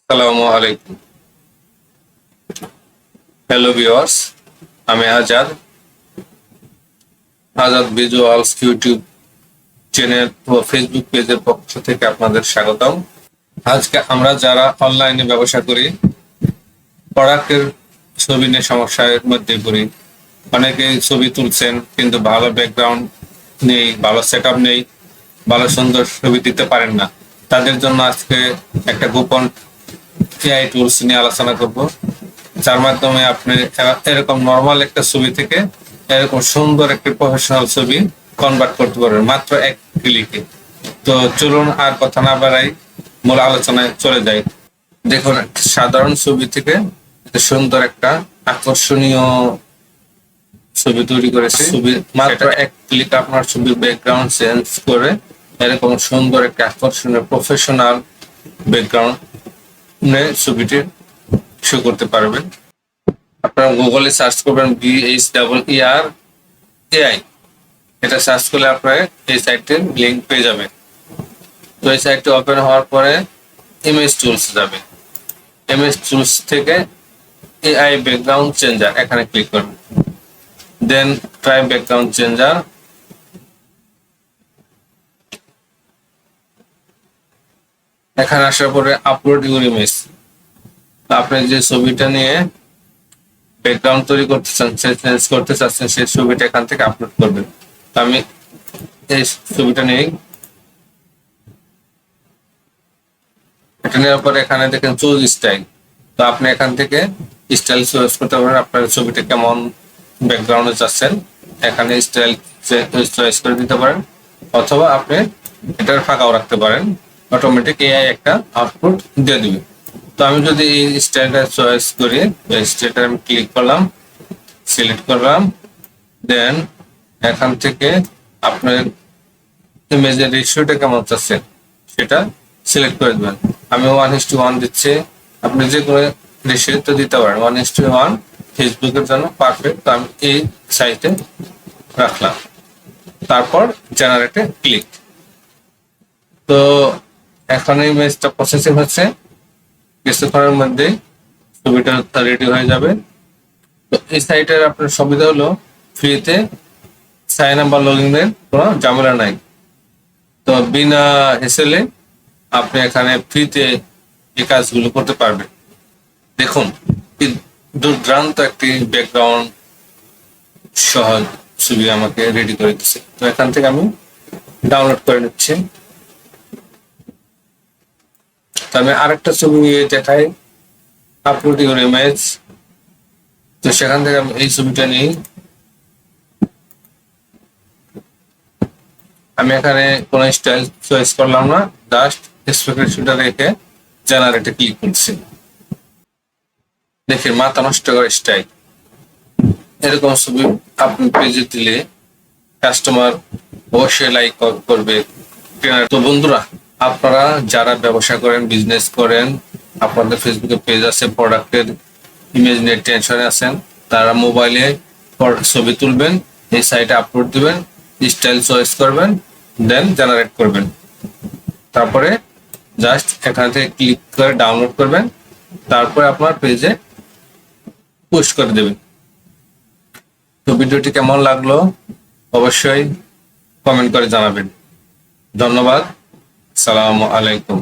আসসালামু আলাইকুম। Hello viewers, আমি আজাদ ভিজুয়ালস ইউটিউব চ্যানেল ও ফেসবুক পেজের পক্ষ থেকে আপনাদের স্বাগতম। আজকে আমরা যারা অনলাইনে ব্যবসা করি, প্রোডাক্টের ছবি নিয়ে সমস্যার মধ্যে পড়ি। অনেকেই ছবি তুলছেন কিন্তু ভালো ব্যাকগ্রাউন্ড নেই, ভালো সেটআপ নেই, ভালো সুন্দর ছবি দিতে পারেন না। তাদের জন্য আজকে একটা গোপন এআই টুলস নিয়ে আলোচনা করব, যার মাধ্যমে আপনি এরকম নর্মাল একটা ছবি থেকে এরকম সুন্দর একটা প্রফেশনাল ছবি কনভার্ট করতে পারবেন মাত্র এক ক্লিকে। তো চলুন আর কথা না বাড়াই, মূল আলোচনায় চলে যাই। দেখুন, সাধারণ ছবি থেকে সুন্দর একটা আকর্ষণীয় ছবি তৈরি করেছে। ছবি মাত্র এক ক্লিক আপনার ছবির ব্যাকগ্রাউন্ড চেঞ্জ করে এরকম সুন্দর একটা আকর্ষণীয় প্রফেশনাল ব্যাকগ্রাউন্ড ছবিটি শো করতে পারবেন। আপনারা গুগলে সার্চ করবেন BHERER AI, এটা সার্চ করলে আপনারা এই সাইটের লিঙ্ক পেয়ে যাবেন। তো এই সাইটটি ওপেন হওয়ার পরে ইমেজ টুলস যাবে। ইমেজ টুলস থেকে AI ব্যাকগ্রাউন্ড চেঞ্জার এখানে ক্লিক করবেন। Then try background changer. এখানে আসার পরে আপলোড ইউর ইমেজ। আপনি যে ছবিটা নিয়ে ব্যাকগ্রাউন্ড তৈরি করতে চাচ্ছেন, চেঞ্জ করতে চাচ্ছেন, সেই ছবিটা এখান থেকে আপলোড করবেন। তো আমি এই ছবিটা নিয়ে এটা নেওয়ার পরে এখানে দেখেন চুজ স্টাইল। তো আপনি এখান থেকে স্টাইল চয়েস করতে পারেন, আপনার ছবিটা কেমন ব্যাকগ্রাউন্ডে চাচ্ছেন এখানে স্টাইল চয়েস করে দিতে পারেন, অথবা আপনি এটার ফাঁকাও রাখতে পারেন। অটোমেটিক এআই একটা আউটপুট দিয়ে দিবে। তো আমি যদি এই স্টাইলটা চয়েস করি, স্টাইলটা আমি ক্লিক করলাম, সিলেক্ট করলাম, দেন এখান থেকে আপনার ইমেজের রেশিওটা কেমন চাচ্ছেন সেটা সিলেক্ট করে দেবেন। আমি 1:1 দিচ্ছি, আপনি যে কোনো রেশিও তো দিতে পারেন। 1:1 ফেসবুকের জন্য পারফেক্ট। তো আমি এই সাইটে রাখলাম, তারপর জেনারেটে ক্লিক। তো এখন ইমেজটা প্রসেসিং হচ্ছে, কিছুক্ষণের মধ্যে ছবিটা রেডি হয়ে যাবে। তো এই সাইটের আপনার সুবিধা হলো ফ্রিতে সাইন আপ বা লগ ইনের কোনো ঝামেলা নাই। তো বিনা হেসেলে আপনি এখানে ফ্রিতে এই কাজগুলো করতে পারবেন। দেখুন, দুর্দান্ত একটি ব্যাকগ্রাউন্ড সহজ ছবি আমাকে রেডি করে দিচ্ছে। তো এখান থেকে আমি ডাউনলোড করে নিচ্ছি। তো আমি আরেকটা ছবি দেখাই, আপলোড ইউর ইমেজ। তো সেখান থেকে আমি এই ছবিটা নিই। আমি এখানে কোন স্টাইল চয়েস করলাম না, জাস্ট এক্সপেক্টেশনটা রেখে জেনারেটে ক্লিক করছি। দেখেন, মাথা নষ্ট করে স্টাইল। এরকম ছবি আপনি পেজে দিলে কাস্টমার অবশ্যই লাইক করবে। তো বন্ধুরা, আপনারা যারা ব্যবসা করেন, বিজনেস করেন, আপনাদের ফেসবুকে পেজ আছে, প্রোডাক্টের ইমেজ নিয়ে টেনশনে আছেন, তারা মোবাইলে ছবি তুলবেন, এই সাইটে আপলোড দিবেন, স্টাইল চয়েস করবেন, দেন জেনারেট করবেন। তারপরে জাস্ট এখান থেকে ক্লিক করে ডাউনলোড করবেন, তারপরে আপনার পেজে পোস্ট করে দেবেন। তো ভিডিওটি কেমন লাগলো অবশ্যই কমেন্ট করে জানাবেন। ধন্যবাদ। আসসালামু আলাইকুম।